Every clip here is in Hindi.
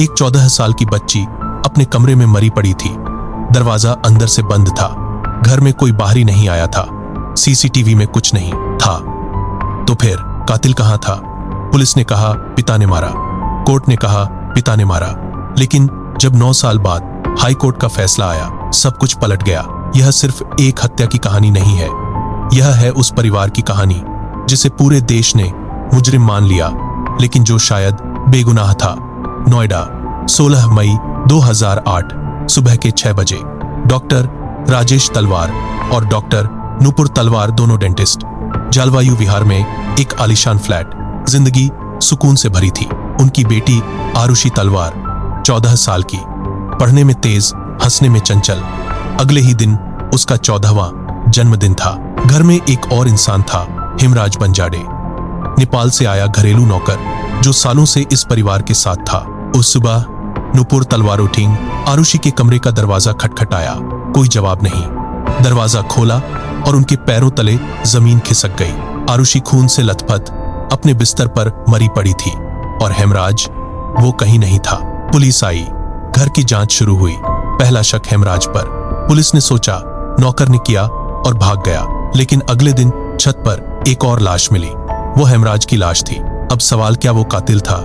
एक 14 साल की बच्ची अपने कमरे में मरी पड़ी थी। दरवाजा अंदर से बंद था। घर में कोई बाहरी नहीं आया था। सीसीटीवी में कुछ नहीं था। तो फिर कातिल कहां था? पुलिस ने कहा पिता ने मारा, कोर्ट ने कहा पिता ने मारा, लेकिन जब 9 साल बाद हाई कोर्ट का फैसला आया, सब कुछ पलट गया। यह सिर्फ एक हत्या की कहानी नहीं है, यह है उस परिवार की कहानी जिसे पूरे देश ने मुजरिम मान लिया, लेकिन जो शायद बेगुनाह था। नोएडा, 16 मई 2008 सुबह के 6 बजे डॉक्टर राजेश तलवार और डॉक्टर नूपुर तलवार, दोनों डेंटिस्ट, जलवायु विहार में एक आलीशान फ्लैट। जिंदगी सुकून से भरी थी। उनकी बेटी आरुषि तलवार 14 साल की, पढ़ने में तेज, हंसने में चंचल। अगले ही दिन उसका 14वां जन्मदिन था। घर में एक और इंसान था, हेमराज बंजाड़े, नेपाल से आया घरेलू नौकर जो सालों से इस परिवार के साथ था। उस सुबह नूपुर तलवार उठी। आरुषि के कमरे का दरवाजा खटखटाया, कोई जवाब नहीं। दरवाजा खोला और उनके पैरों तले जमीन खिसक गई। आरुषि खून से लथपथ अपने बिस्तर पर मरी पड़ी थी और हेमराज वो कहीं नहीं था। पुलिस आई, घर की जांच शुरू हुई। पहला शक हेमराज पर। पुलिस ने सोचा नौकर ने किया और भाग गया, लेकिन अगले दिन छत पर एक और लाश मिली। वो हेमराज की लाश थी। अब सवाल, क्या वो कातिल था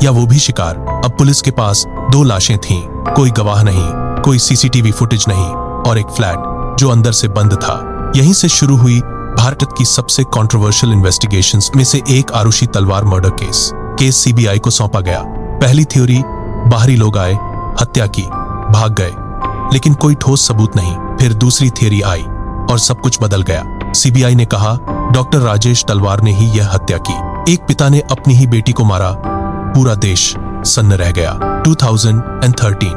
या वो भी शिकार? अब पुलिस के पास 2 लाशें थीं, कोई गवाह नहीं, कोई सीसीटीवी फुटेज नहीं और एक फ्लैट जो अंदर से बंद था। यहीं से शुरू हुई भारत की सबसे कंट्रोवर्शियल इन्वेस्टिगेशंस में से एक, आरुषि तलवार मर्डर केस। केस सीबीआई को सौंपा गया। पहली थ्योरी, बाहरी लोग आए, हत्या की, भाग गए, लेकिन कोई ठोस सबूत नहीं। फिर दूसरी थ्योरी आई और सब कुछ बदल गया। सीबीआई ने कहा डॉक्टर राजेश तलवार ने ही यह हत्या की। एक पिता ने अपनी ही बेटी को मारा, पूरा देश सन्न रह गया। 2013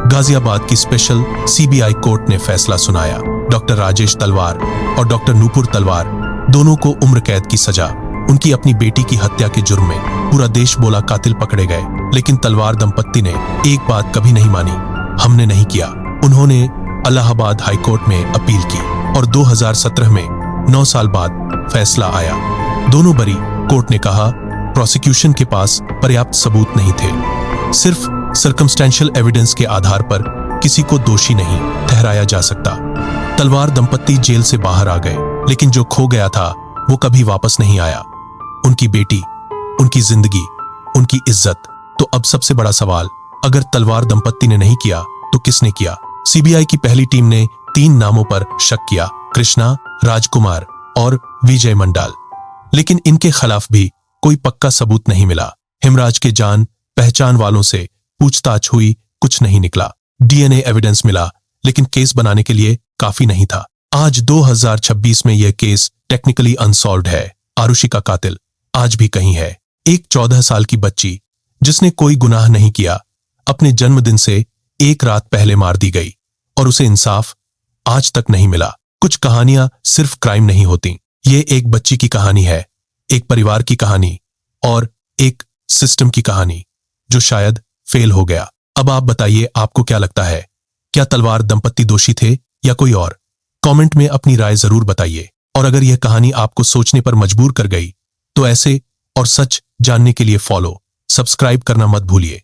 गाजियाबाद की स्पेशल सीबीआई कोर्ट ने फैसला सुनाया। डॉक्टर राजेश तलवार और डॉक्टर नूपुर तलवार दोनों को उम्र कैद की सजा, उनकी अपनी बेटी की हत्या के जुर्म में। पूरा देश बोला कातिल पकड़े गए, लेकिन तलवार दंपत्ति ने एक बात कभी नहीं मानी, हमने नहीं किया। उन्होंने इलाहाबाद हाई कोर्ट में अपील की और 2017 में 9 साल बाद फैसला आया। दोनों बरी। कोर्ट ने कहा प्रोसिक्यूशन के पास पर्याप्त सबूत नहीं थे। सिर्फ सर्कमस्टेंशियल एविडेंस के आधार पर किसी को दोषी नहीं ठहराया जा सकता। तलवार दंपत्ति जेल से बाहर आ गए, लेकिन जो खो गया था वो कभी वापस नहीं आया। उनकी बेटी, उनकी जिंदगी, उनकी इज्जत। तो अब सबसे बड़ा सवाल, अगर तलवार दंपत्ति ने नहीं किया तो किसने किया? सीबीआई की पहली टीम ने 3 नामों पर शक किया, कृष्णा, राजकुमार और विजय मंडाल, लेकिन इनके खिलाफ भी कोई पक्का सबूत नहीं मिला। हेमराज के जान पहचान वालों से पूछताछ हुई, कुछ नहीं निकला। डीएनए एविडेंस मिला, लेकिन केस बनाने के लिए काफी नहीं था। आज 2026 में यह केस टेक्निकली अनसॉल्व्ड है। आरुषि का कातिल आज भी कहीं है। एक 14 साल की बच्ची जिसने कोई गुनाह नहीं किया, अपने जन्मदिन से एक रात पहले मार दी गई और उसे इंसाफ आज तक नहीं मिला। कुछ कहानियां सिर्फ क्राइम नहीं होती। ये एक बच्ची की कहानी है, एक परिवार की कहानी और एक सिस्टम की कहानी जो शायद फेल हो गया। अब आप बताइए, आपको क्या लगता है? क्या तलवार दंपत्ति दोषी थे या कोई और? कमेंट में अपनी राय जरूर बताइए। और अगर यह कहानी आपको सोचने पर मजबूर कर गई तो ऐसे और सच जानने के लिए फॉलो, सब्सक्राइब करना मत भूलिए।